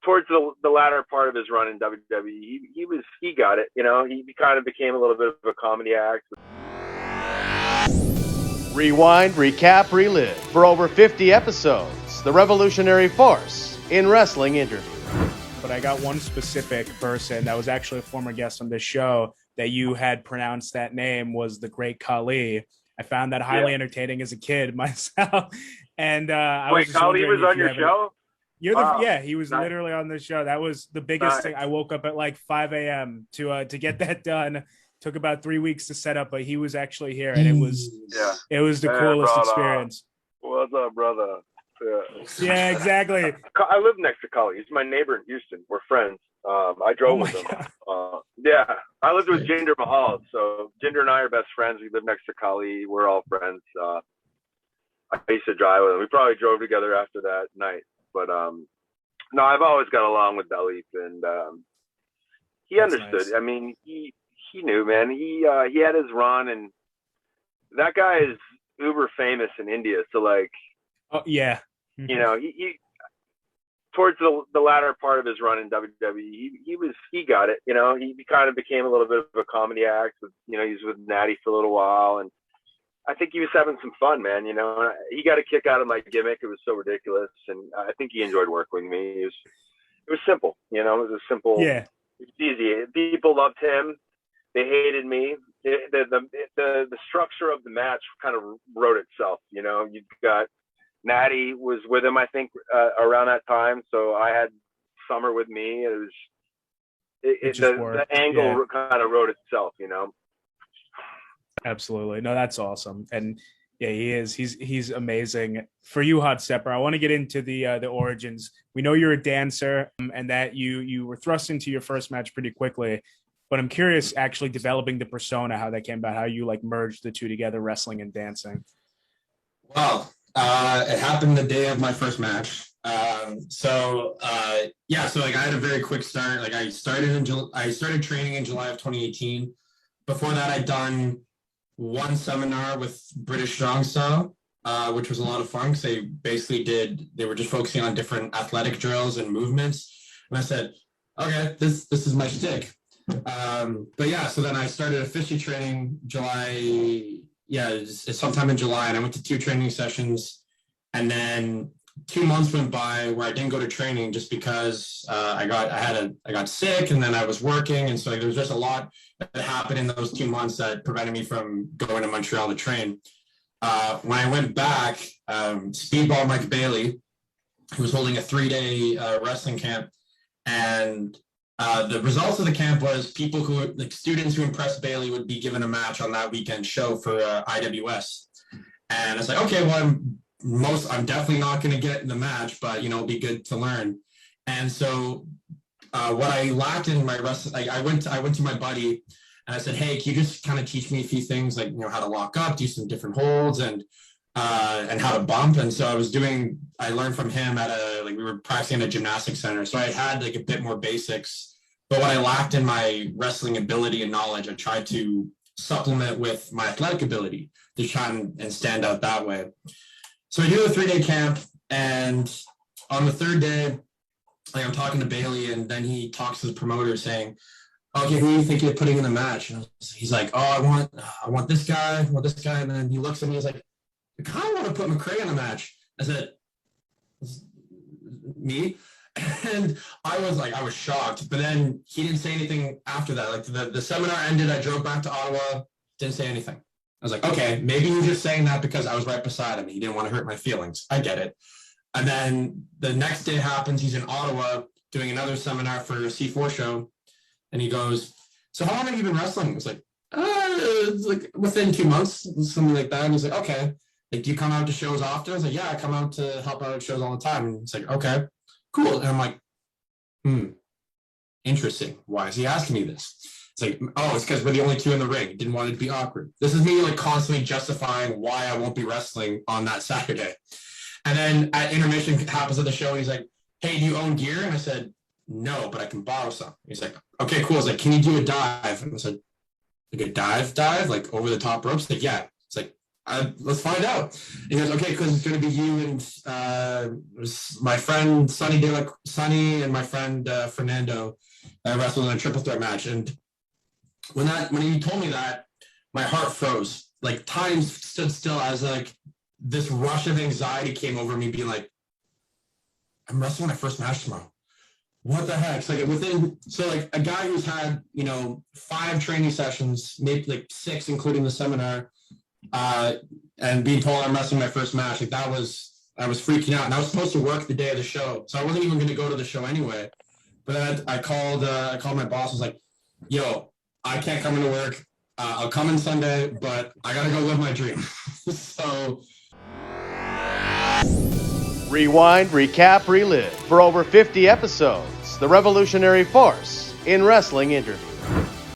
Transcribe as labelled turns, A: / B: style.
A: towards the latter part of his run in WWE, he got it. You know, he kind of became a little bit of a comedy act.
B: Rewind, recap, relive. For over 50 episodes, the revolutionary force in wrestling interview.
C: But I got one specific person that was actually a former guest on this show that you had pronounced that name was the great Khali. I found that highly entertaining as a kid myself. And I was just
A: Khali was on your show?
C: Yeah, he was literally on the show. That was the biggest thing. I woke up at like 5 a.m. to get that done. Took about 3 weeks to set up, but he was actually here, and it was the coolest experience.
A: What's up, brother?
C: Yeah, exactly.
A: I live next to Khali. He's my neighbor in Houston. We're friends. I drove with him. I lived with Jinder Mahal. So Jinder and I are best friends. We live next to Khali. We're all friends. I used to drive with him. We probably drove together after that night. But no, I've always got along with Dalip, and he understood. Nice. I mean, he knew, man. He had his run, and that guy is uber famous in India. So like,
C: you
A: know, he towards the latter part of his run in WWE, he got it. You know, he kind of became a little bit of a comedy act. You know, he was with Natty for a little while, and I think he was having some fun, man. You know, he got a kick out of my gimmick. It was so ridiculous, and I think he enjoyed working with me. It was simple. You know, it was a simple.
C: Yeah.
A: It was easy. People loved him. They hated me. The structure of the match kind of wrote itself. You know, you've got Natty was with him, I think, around that time. So I had Summer with me. It was the angle kind of wrote itself. You know.
C: Absolutely. No, that's awesome. And yeah, he is. He's amazing. For you, Hot Stepper, I want to get into the origins. We know you're a dancer and that you were thrust into your first match pretty quickly. But I'm curious, actually developing the persona, how that came about, how you like merged the two together, wrestling and dancing.
D: Well, it happened the day of my first match. So like I had a very quick start. Like I started training in July of 2018. Before that, I'd done one seminar with British Strong Style, which was a lot of fun because they were just focusing on different athletic drills and movements. And I said, okay, this is my shtick. So then I started officially training sometime in July, and I went to 2 training sessions, and then 2 months went by where I didn't go to training just because I got sick, and then I was working, and so there was just a lot that happened in those 2 months that prevented me from going to Montreal to train. When I went back, Speedball Mike Bailey, who was holding a 3-day wrestling camp, and the results of the camp was students who impressed Bailey would be given a match on that weekend show for IWS. And I was like, okay, well, I'm definitely not going to get in the match, but it'll be good to learn. And so what I lacked in my wrestling, I went to my buddy and I said, hey, can you just kind of teach me a few things, like how to lock up, do some different holds, and how to bump. And so I learned from him we were practicing at a gymnastics center. So I had like a bit more basics, but what I lacked in my wrestling ability and knowledge, I tried to supplement with my athletic ability to try and stand out that way. So I do a 3-day camp, and on the 3rd day, I'm talking to Bailey, and then he talks to the promoter saying, okay, who do you think you're putting in the match? And he's like, oh, I want this guy, and then he looks at me, he's like, I kind of want to put McRae in the match. I said, me? And I was shocked, but then he didn't say anything after that. Like the seminar ended, I drove back to Ottawa, didn't say anything. I was like, okay, maybe he was just saying that because I was right beside him. He didn't want to hurt my feelings. I get it. And then the next day happens, he's in Ottawa doing another seminar for a C4 show. And he goes, so how long have you been wrestling? I was like, it's like within 2 months, something like that. And he's like, okay. Like, do you come out to shows often? I was like, yeah, I come out to help out at shows all the time. And it's like, okay, cool. And I'm like, interesting. Why is he asking me this? It's like, oh, it's because we're the only 2 in the ring. Didn't want it to be awkward. This is me like constantly justifying why I won't be wrestling on that Saturday. And then at intermission happens at the show, and he's like, hey, do you own gear? And I said, no, but I can borrow some. He's like, okay, cool. I was like, can you do a dive? And I said, like a dive, like over the top ropes? Like, yeah. It's like, let's find out. He goes, okay, because it's going to be you and my friend Sonny and my friend Fernando wrestled in a triple threat match. And when he told me that, my heart froze. Like time stood still as like this rush of anxiety came over me, being like, I'm wrestling my first match tomorrow. What the heck? So like a guy who's had 5 training sessions, maybe like 6, including the seminar. And being told I'm wrestling my first match, like I was freaking out, and I was supposed to work the day of the show, so I wasn't even going to go to the show anyway. But then I called my boss. I was like, "Yo, I can't come into work. I'll come in Sunday, but I gotta go live my dream." So,
B: Rewind, recap, relive. For over 50 episodes, the revolutionary force in wrestling interviews.